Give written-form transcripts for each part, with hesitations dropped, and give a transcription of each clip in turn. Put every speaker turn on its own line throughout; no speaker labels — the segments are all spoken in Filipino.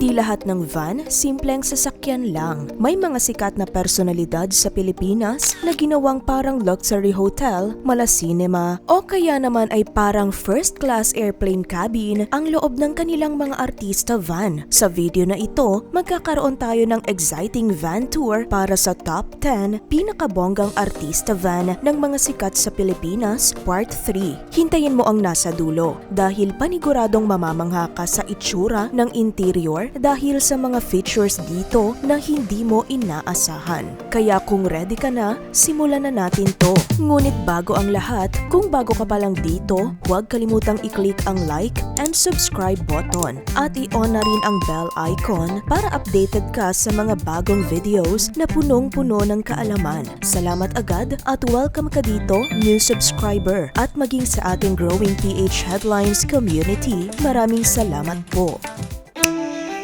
Hindi lahat ng van, simpleng sasakyan lang. May mga sikat na personalidad sa Pilipinas na ginawang parang luxury hotel, mala cinema, o kaya naman ay parang first-class airplane cabin ang loob ng kanilang mga artista van. Sa video na ito, magkakaroon tayo ng exciting van tour para sa top 10 pinakabonggang artista van ng mga sikat sa Pilipinas, Part 3. Hintayin mo ang nasa dulo dahil paniguradong mamamangha ka sa itsura ng interior dahil sa mga features dito na hindi mo inaasahan. Kaya kung ready ka na, simulan na natin to. Ngunit bago ang lahat, kung bago ka pa lang dito, huwag kalimutang i-click ang like and subscribe button at i-on na rin ang bell icon para updated ka sa mga bagong videos na punong-puno ng kaalaman. Salamat agad at welcome ka dito, new subscriber, at maging sa ating growing PH Headlines community. Maraming salamat po.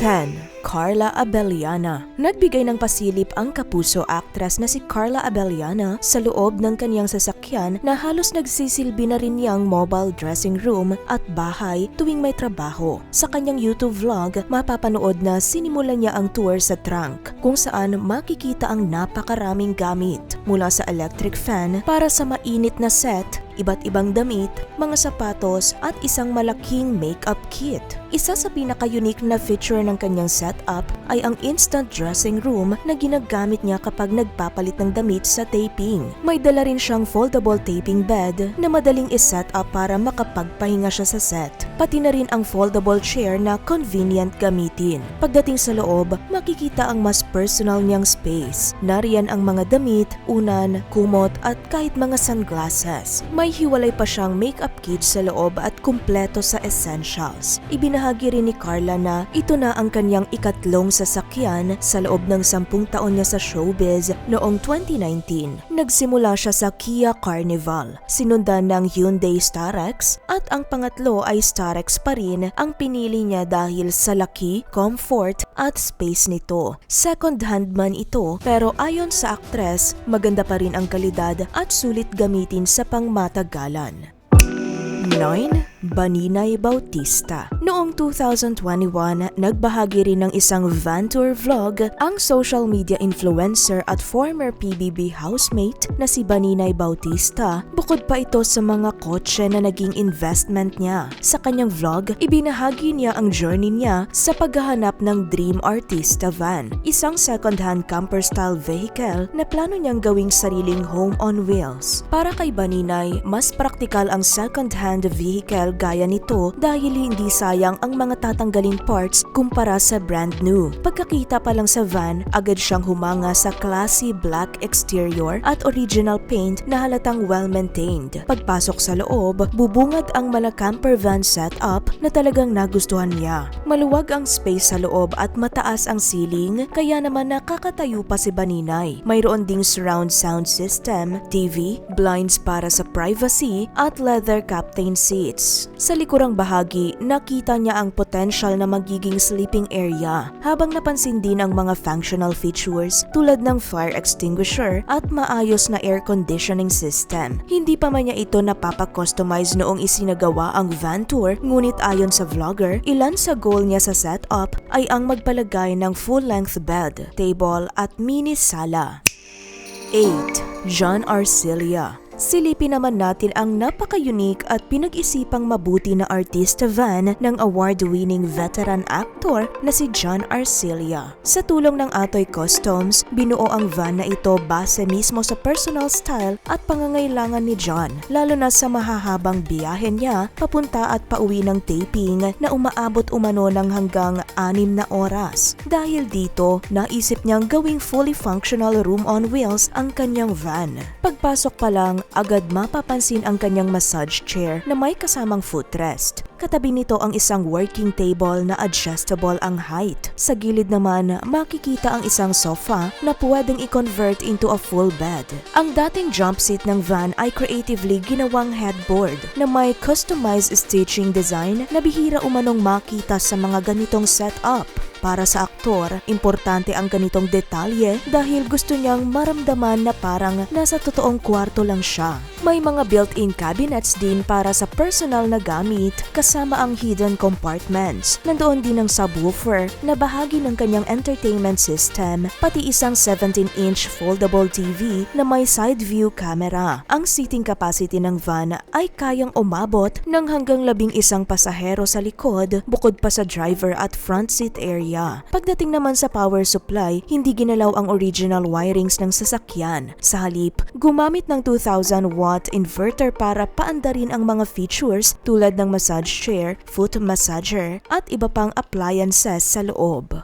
10. Carla Abellana. Nagbigay ng pasilip ang kapuso actress na si Carla Abellana sa loob ng kanyang sasakyan na halos nagsisilbi na rin niyang mobile dressing room at bahay tuwing may trabaho. Sa kanyang YouTube vlog, mapapanood na sinimulan niya ang tour sa trunk kung saan makikita ang napakaraming gamit mula sa electric fan para sa mainit na set, iba't ibang damit, mga sapatos at isang malaking makeup kit. Isa sa pinaka-unique na feature ng kanyang setup ay ang instant dressing room na ginagamit niya kapag nagpapalit ng damit sa taping. May dala rin siyang foldable taping bed na madaling iset up para makapagpahinga siya sa set. Pati na rin ang foldable chair na convenient gamitin. Pagdating sa loob, makikita ang mas personal niyang space. Nariyan ang mga damit, unan, kumot at kahit mga sunglasses. May hiwalay pa siyang makeup kit sa loob at kumpleto sa essentials. Ibinahagi rin ni Carla na ito na ang kanyang ikatlong sasakyan sa loob ng 10 taon niya sa showbiz noong 2019. Nagsimula siya sa Kia Carnival, sinundan ng Hyundai Starex at ang pangatlo ay Starex pa rin ang pinili niya dahil sa laki, comfort at space nito. Second hand man ito pero ayon sa aktres, maganda pa rin ang kalidad at sulit gamitin sa pangmatagalan. 9. Baninay Bautista. Noong 2021, nagbahagi rin ng isang van tour vlog ang social media influencer at former PBB housemate na si Baninay Bautista. Bukod pa ito sa mga kotse na naging investment niya. Sa kanyang vlog, ibinahagi niya ang journey niya sa paghahanap ng Dream Artista van, isang second-hand camper-style vehicle na plano niyang gawing sariling home on wheels. Para kay Baninay, mas praktikal ang second-hand vehicle gaya nito dahil hindi sayang ang mga tatanggaling parts kumpara sa brand new. Pagkakita pa lang sa van, agad siyang humanga sa classy black exterior at original paint na halatang well-maintained. Pagpasok sa loob, bubungad ang mala camper van setup na talagang nagustuhan niya. Maluwag ang space sa loob at mataas ang ceiling kaya naman nakakatayo pa si Baninay. Mayroon ding surround sound system, TV, blinds para sa privacy at leather captain seats. Sa likurang bahagi, nakita niya ang potential na magiging sleeping area habang napansin din ang mga functional features tulad ng fire extinguisher at maayos na air conditioning system. Hindi pa man niya ito napapakustomize noong isinagawa ang van tour, ngunit ayon sa vlogger, ilan sa goal niya sa setup ay ang magpalagay ng full-length bed, table at mini sala. 8. John Arcilla. Silipin naman natin ang napaka-unique at pinag-isipang mabuti na artista van ng award-winning veteran actor na si John Arcilla. Sa tulong ng Atoy Customs, binuo ang van na ito base mismo sa personal style at pangangailangan ni John, lalo na sa mahahabang biyahe niya papunta at pauwi ng taping na umaabot umano ng hanggang 6 na oras. Dahil dito, naisip niyang gawing fully functional room on wheels ang kanyang van. Pagpasok pa lang, agad mapapansin ang kanyang massage chair na may kasamang footrest. Katabi nito ang isang working table na adjustable ang height. Sa gilid naman, makikita ang isang sofa na pwedeng i-convert into a full bed. Ang dating jump seat ng van ay creatively ginawang headboard na may customized stitching design na bihira umanong makita sa mga ganitong setup. Para sa aktor, importante ang ganitong detalye dahil gusto niyang maramdaman na parang nasa totoong kwarto lang siya. May mga built-in cabinets din para sa personal na gamit kasama ang hidden compartments. Nandoon din ang subwoofer na bahagi ng kanyang entertainment system, pati isang 17-inch foldable TV na may side view camera. Ang seating capacity ng van ay kayang umabot ng hanggang 11 pasahero sa likod bukod pa sa driver at front seat area. Pagdating naman sa power supply, hindi ginalaw ang original wirings ng sasakyan. Sa halip, gumamit ng 2,000-watt inverter para paandarin ang mga features tulad ng massage chair, foot massager at iba pang appliances sa loob.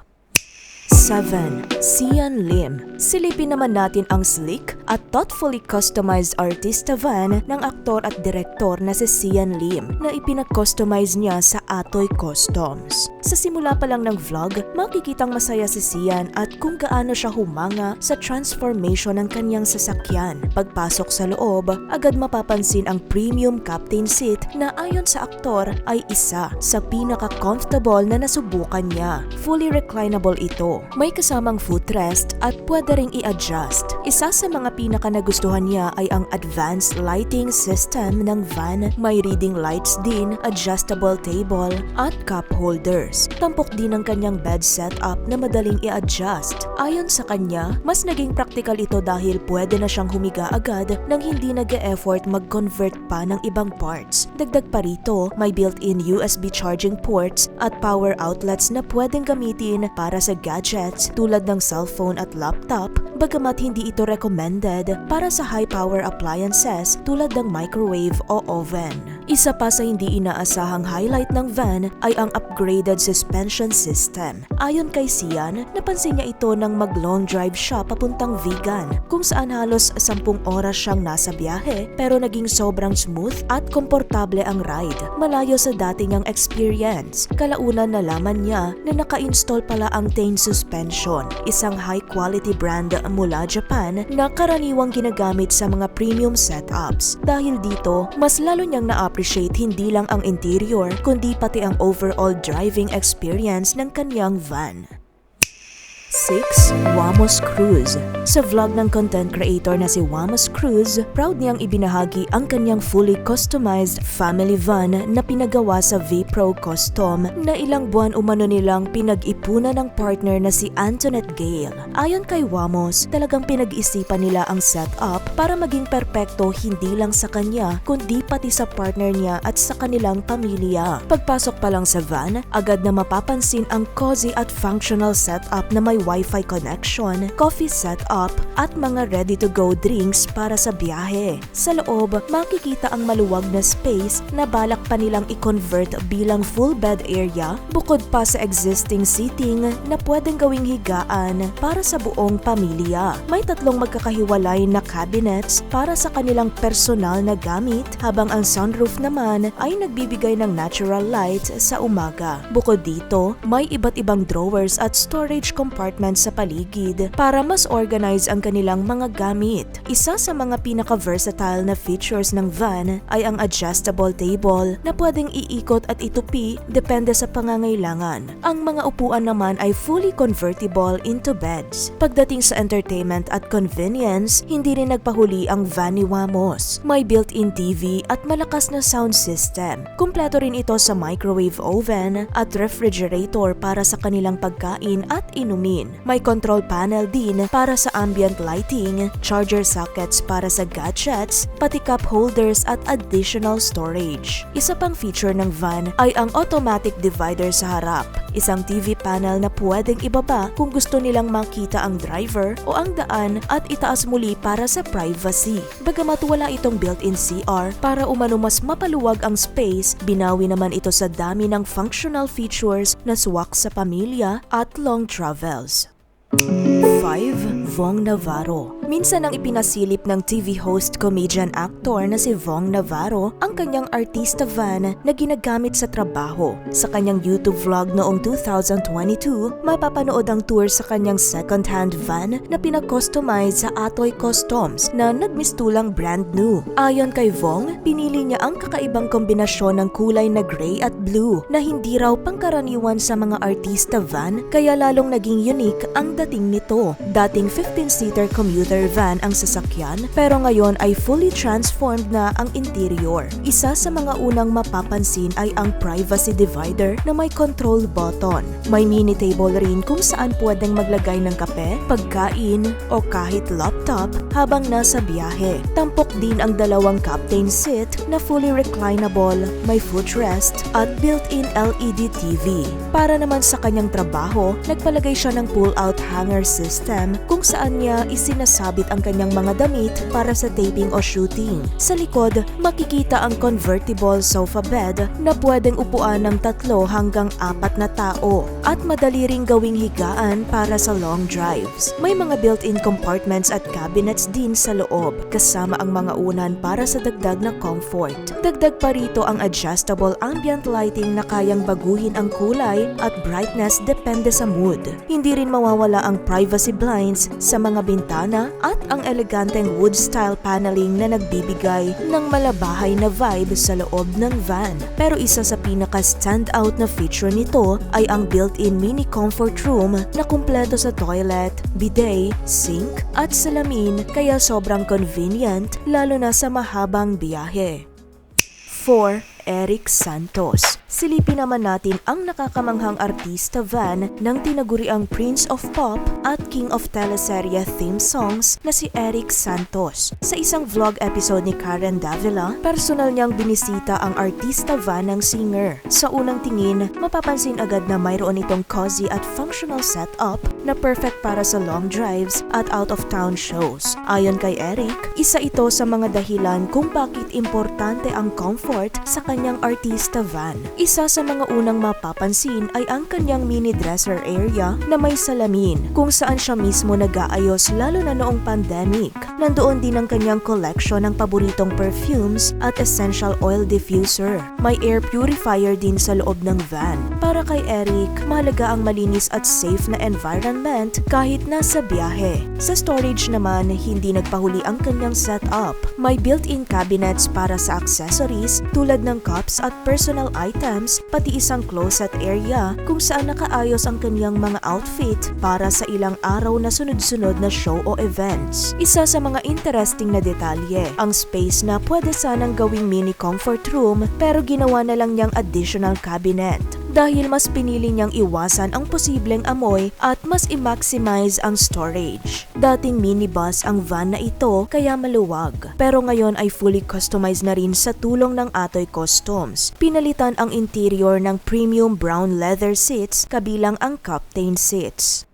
7. Sian Lim. Silipin naman natin ang sleek at thoughtfully customized artista van ng aktor at direktor na si Sian Lim na ipinag-customize niya sa Atoy Customs. Sa simula pa lang ng vlog, makikitang masaya si Sian at kung gaano siya humanga sa transformation ng kanyang sasakyan. Pagpasok sa loob, agad mapapansin ang premium captain seat na ayon sa aktor ay isa sa pinaka-comfortable na nasubukan niya. Fully reclinable ito. May kasamang footrest at pwede ring i-adjust. Isa sa mga pinaka-nagustuhan niya ay ang advanced lighting system ng van. May reading lights din, adjustable table at cup holders. Tampok din ang kanyang bed setup na madaling i-adjust. Ayon sa kanya, mas naging practical ito dahil pwede na siyang humiga agad nang hindi nag-e-effort mag-convert pa ng ibang parts. Dagdag pa rito, may built-in USB charging ports at power outlets na pwedeng gamitin para sa gadgets tulad ng cellphone at laptop, bagamat hindi ito recommended para sa high-power appliances tulad ng microwave o oven. Isa pa sa hindi inaasahang highlight ng van ay ang upgraded suspension system. Ayon kay Sian, napansin niya ito nang mag-long drive siya papuntang Vigan, kung saan halos 10 oras siyang nasa biyahe pero naging sobrang smooth at komportable ang ride. Malayo sa dati niyang experience, kalaunan nalaman niya na naka-install pala ang Tane suspension, isang high-quality brand mula Japan na karaniwang ginagamit sa mga premium setups. Dahil dito, mas lalo niyang na-appreciate hindi lang ang interior kundi pati ang overall driving experience ng kanyang van. 6. Wamos Cruz. Sa vlog ng content creator na si Wamos Cruz, proud niyang ibinahagi ang kanyang fully customized family van na pinagawa sa V-Pro Custom na ilang buwan umano nilang pinag-ipunan ng partner na si Antoinette Gale. Ayon kay Wamos, talagang pinag-isipan nila ang setup para maging perpekto hindi lang sa kanya kundi pati sa partner niya at sa kanilang pamilya. Pagpasok pa lang sa van, agad na mapapansin ang cozy at functional setup na may Wi-Fi connection, coffee setup, at mga ready-to-go drinks para sa biyahe. Sa loob, makikita ang maluwag na space na balak pa nilang i-convert bilang full bed area bukod pa sa existing seating na pwedeng gawing higaan para sa buong pamilya. May 3 magkakahiwalay na cabinets para sa kanilang personal na gamit habang ang sunroof naman ay nagbibigay ng natural light sa umaga. Bukod dito, may iba't ibang drawers at storage compartments sa paligid para mas organize ang kanilang mga gamit. Isa sa mga pinaka-versatile na features ng van ay ang adjustable table na pwedeng iikot at itupi depende sa pangangailangan. Ang mga upuan naman ay fully convertible into beds. Pagdating sa entertainment at convenience, hindi rin nagpahuli ang van ni Wamos. May built-in TV at malakas na sound system. Kumpleto rin ito sa microwave oven at refrigerator para sa kanilang pagkain at inumin. May control panel din para sa ambient lighting, charger sockets para sa gadgets, pati cup holders at additional storage. Isa pang feature ng van ay ang automatic divider sa harap, isang TV panel na pwedeng ibaba kung gusto nilang makita ang driver o ang daan at itaas muli para sa privacy. Bagamat wala itong built-in CR para umano mas mapaluwag ang space, binawi naman ito sa dami ng functional features na swak sa pamilya at long travels. 5. Vong Navarro. Minsan nang ipinasilip ng TV host, comedian, actor na si Vong Navarro ang kanyang artista van na ginagamit sa trabaho. Sa kanyang YouTube vlog noong 2022, mapapanood ang tour sa kanyang second-hand van na pinag-customize sa Atoy Customs na nagmistulang brand new. Ayon kay Vong, pinili niya ang kakaibang kombinasyon ng kulay na gray at blue na hindi raw pangkaraniwan sa mga artista van kaya lalong naging unique ang dating nito. Dating 15-seater commuter leather van ang sasakyan pero ngayon ay fully transformed na ang interior. Isa sa mga unang mapapansin ay ang privacy divider na may control button. May mini table rin kung saan pwedeng maglagay ng kape, pagkain o kahit laptop habang nasa biyahe. Tampok din ang dalawang captain seat na fully reclinable, may footrest at built-in LED TV. Para naman sa kanyang trabaho, nagpalagay siya ng pull-out hanger system kung saan niya isinasabit ang kanyang mga damit para sa taping o shooting. Sa likod, makikita ang convertible sofa bed na pwedeng upuan ng 3 hanggang 4 na tao at madali ring gawing higaan para sa long drives. May mga built-in compartments at cabinets din sa loob, kasama ang mga unan para sa dagdag na comfort. Dagdag pa rito ang adjustable ambient lighting na kayang baguhin ang kulay at brightness depende sa mood. Hindi rin mawawala ang privacy blinds sa mga bintana at ang eleganteng wood-style paneling na nagbibigay ng malabahay na vibe sa loob ng van. Pero isa sa pinaka-standout na feature nito ay ang built-in mini comfort room na kumpleto sa toilet, bidet, sink at salamin kaya sobrang convenient lalo na sa mahabang biyahe. 4. Eric Santos. Silipin naman natin ang nakakamanghang artista van ng tinaguriang Prince of Pop at King of Teleserye theme songs na si Eric Santos. Sa isang vlog episode ni Karen Davila, personal niyang binisita ang artista van ng singer. Sa unang tingin, mapapansin agad na mayroon itong cozy at functional setup na perfect para sa long drives at out-of-town shows. Ayon kay Eric, isa ito sa mga dahilan kung bakit importante ang comfort sa kanyang artista van. Isa sa mga unang mapapansin ay ang kanyang mini dresser area na may salamin kung saan siya mismo nag-aayos lalo na noong pandemic. Nandoon din ang kanyang collection ng paboritong perfumes at essential oil diffuser. May air purifier din sa loob ng van. Para kay Eric, mahalaga ang malinis at safe na environment kahit nasa biyahe. Sa storage naman, hindi nagpahuli ang kanyang setup. May built-in cabinets para sa accessories tulad ng cups at personal items, pati isang closet area kung saan nakaayos ang kanyang mga outfit para sa ilang araw na sunod-sunod na show o events. Isa sa mga interesting na detalye, ang space na pwede sanang gawing mini comfort room pero ginawa na lang niyang additional cabinet. Dahil mas pinili niyang iwasan ang posibleng amoy at mas i-maximize ang storage. Dating minibus ang van na ito kaya maluwag, pero ngayon ay fully customized na rin sa tulong ng Atoy Customs. Pinalitan ang interior ng premium brown leather seats kabilang ang captain seats.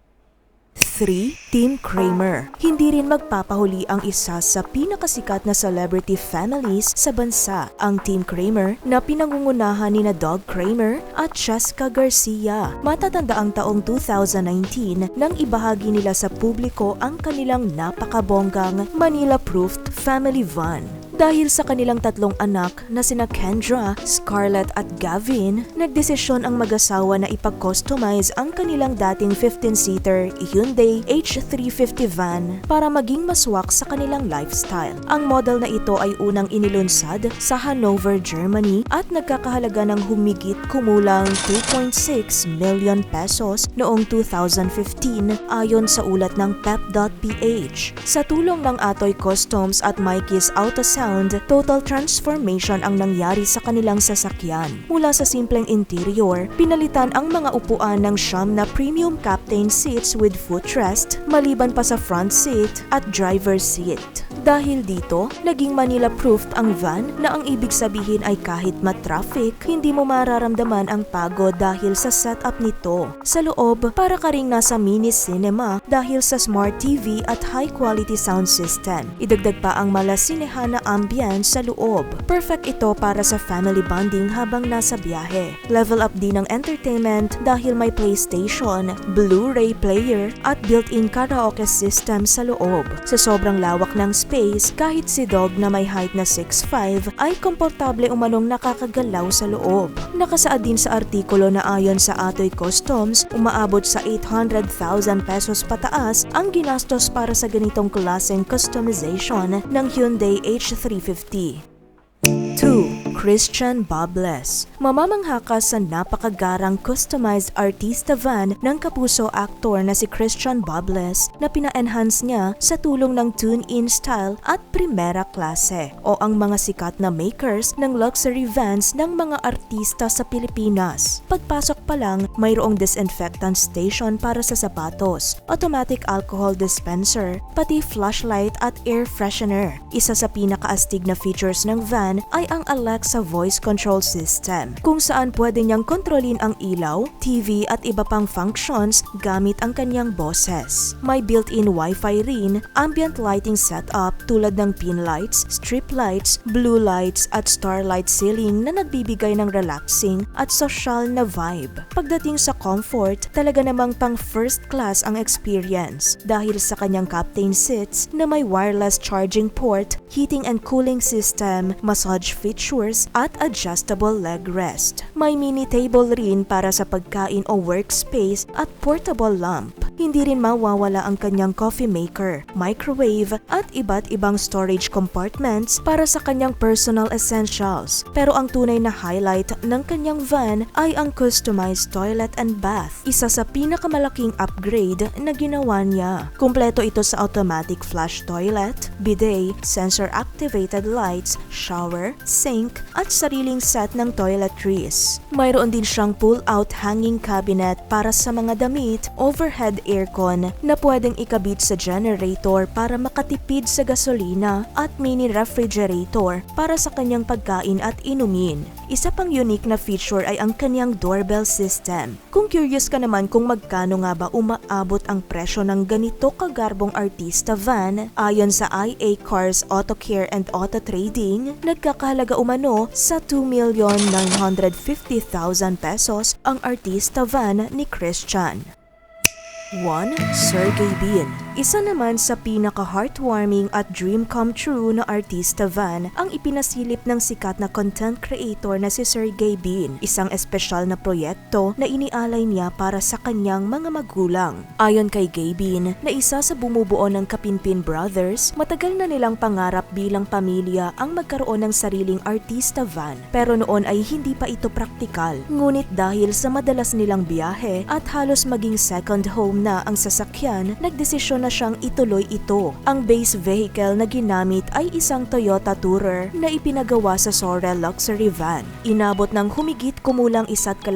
3. Tim Kramer. Hindi rin magpapahuli ang isa sa pinakasikat na celebrity families sa bansa, ang Tim Kramer na pinangungunahan ni na Doug Kramer at Cheska Garcia. Matatanda ang taong 2019 nang ibahagi nila sa publiko ang kanilang napakabonggang Manila-proofed family van. Dahil sa kanilang 3 anak na sina Kendra, Scarlett at Gavin, nagdesisyon ang mag-asawa na ipag-customize ang kanilang dating 15-seater Hyundai H350 van para maging maswak sa kanilang lifestyle. Ang model na ito ay unang inilunsad sa Hanover, Germany at nagkakahalaga ng humigit kumulang 2.6 million pesos noong 2015 ayon sa ulat ng pep.ph. Sa tulong ng Atoy Customs at Mikey's Autosound, total transformation ang nangyari sa kanilang sasakyan. Mula sa simpleng interior, pinalitan ang mga upuan ng siyam na premium captain seats with footrest, maliban pa sa front seat at driver's seat. Dahil dito, naging Manila-proofed ang van na ang ibig sabihin ay kahit ma-traffic, hindi mo mararamdaman ang pagod dahil sa setup nito. Sa loob, para ka ring nasa mini cinema dahil sa smart TV at high-quality sound system. Idagdag pa ang malasinehan na ambience sa loob. Perfect ito para sa family bonding habang nasa biyahe. Level up din ng entertainment dahil may PlayStation, Blu-ray player at built-in karaoke system sa loob. Sa sobrang lawak ng space, kahit si Dog na may height na 6'5" ay komportable umanong nakakagalaw sa loob. Nakasaad din sa artikulo na ayon sa Atoy Customs, umaabot sa 800,000 pesos pataas ang ginastos para sa ganitong klaseng customization ng Hyundai H350. 2. Christian Bobless. Mamamangha ka sa napakagarang customized artista van ng kapuso actor na si Christian Bobless na pina-enhance niya sa tulong ng tune-in style at primera klase o ang mga sikat na makers ng luxury vans ng mga artista sa Pilipinas. Pagpasok pa lang, mayroong disinfectant station para sa sapatos, automatic alcohol dispenser, pati flashlight at air freshener. Isa sa pinakaastig na features ng van ay ang Alexa voice control system, kung saan pwede niyang kontrolin ang ilaw, TV at iba pang functions gamit ang kanyang boses. May built-in Wi-Fi rin, ambient lighting setup tulad ng pin lights, strip lights, blue lights at starlight ceiling na nagbibigay ng relaxing at social na vibe. Pagdating sa comfort, talaga namang pang first class ang experience dahil sa kanyang captain seats na may wireless charging port, heating and cooling system, massage features at adjustable leg rest. May mini table rin para sa pagkain o workspace at portable lamp. Hindi rin mawawala ang kanyang coffee maker, microwave at iba't ibang storage compartments para sa kanyang personal essentials. Pero ang tunay na highlight ng kanyang van ay ang customized toilet and bath. Isa sa pinakamalaking upgrade na ginawa niya. Kumpleto ito sa automatic flush toilet, bidet, sensor-activated lights, shower, sink at sariling set ng toiletries. Mayroon din siyang pull-out hanging cabinet para sa mga damit, overhead aircon na pwedeng ikabit sa generator para makatipid sa gasolina at mini refrigerator para sa kanyang pagkain at inumin. Isa pang unique na feature ay ang kanyang doorbell system. Kung curious ka naman kung magkano nga ba umaabot ang presyo ng ganito kagarbong artista van, ayon sa IA Cars Auto Care and Auto Trading, nagkakahalaga umano sa 2,950,000 pesos ang artista van ni Christian. 1. Sergey Bin. Isa naman sa pinaka-heartwarming at dream come true na artista van ang ipinasilip ng sikat na content creator na si Sergey Bin, isang espesyal na proyekto na inialay niya para sa kanyang mga magulang. Ayon kay Gaybin, na isa sa bumubuo ng Kapinpin Brothers, matagal na nilang pangarap bilang pamilya ang magkaroon ng sariling artista van, pero noon ay hindi pa ito praktikal. Ngunit dahil sa madalas nilang biyahe at halos maging second home na ang sasakyan, nagdesisyon na siyang ituloy ito. Ang base vehicle na ginamit ay isang Toyota Tourer na ipinagawa sa Sorel Luxury Van. Inabot ng humigit kumulang 1.5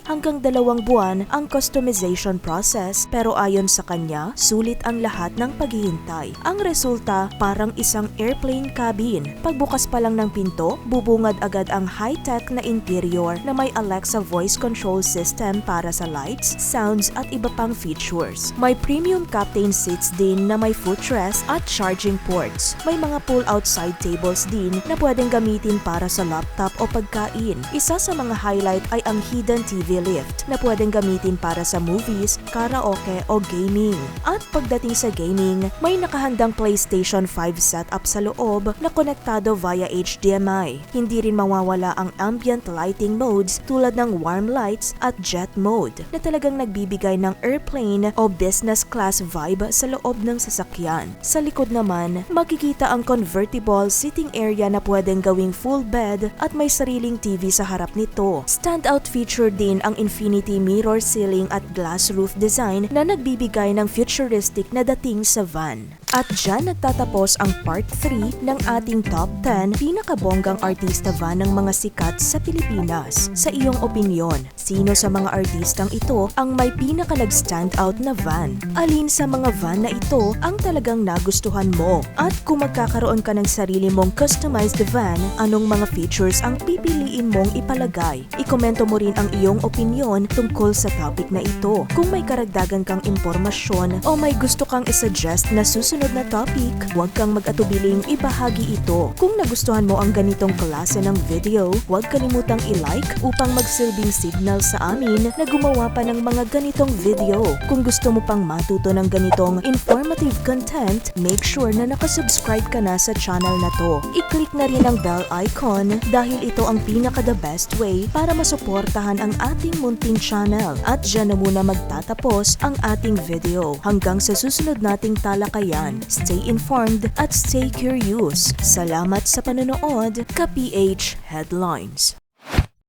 hanggang 2 buwan ang customization process, pero ayon sa kanya, sulit ang lahat ng paghihintay. Ang resulta, parang isang airplane cabin. Pagbukas pa lang ng pinto, bubungad agad ang high-tech na interior na may Alexa voice control system para sa lights, sounds at iba pang features. May premium captain seats din na may footrest at charging ports. May mga pull-out side tables din na pwedeng gamitin para sa laptop o pagkain. Isa sa mga highlight ay ang hidden TV lift na pwedeng gamitin para sa movies, karaoke o gaming. At pagdating sa gaming, may nakahandang PlayStation 5 setup sa loob na konektado via HDMI. Hindi rin mawawala ang ambient lighting modes tulad ng warm lights at jet mode na talagang nagbibigay ng airplane o business class vibe sa loob ng sasakyan. Sa likod naman, makikita ang convertible sitting area na pwedeng gawing full bed at may sariling TV sa harap nito. Standout feature din ang infinity mirror ceiling at glass roof design na nagbibigay ng futuristic na dating sa van. At dyan nagtatapos ang part 3 ng ating top 10 pinakabonggang artista van ng mga sikat sa Pilipinas. Sa iyong opinyon, sino sa mga artistang ito ang may pinaka nag-stand out na van? Alin sa mga van na ito ang talagang nagustuhan mo? At kung magkakaroon ka ng sarili mong customized van, anong mga features ang pipiliin mong ipalagay? Ikomento mo rin ang iyong opinyon tungkol sa topic na ito. Kung may karagdagan kang impormasyon o may gusto kang isuggest na susunod na topic, huwag kang mag-atubiling ibahagi ito. Kung nagustuhan mo ang ganitong klase ng video, huwag kalimutang i-like upang magsilbing signal sa amin na gumawa pa ng mga ganitong video. Kung gusto mo pang matuto ng ganitong informative content, make sure na nakasubscribe ka na sa channel na to. I-click na rin ang bell icon dahil ito ang pinaka-the best way para masuportahan ang ating munting channel. At dyan na muna magtatapos ang ating video. Hanggang sa susunod nating talakayan. kaalaman. Stay informed at stay curious. Salamat sa panonood, ka-PH Headlines.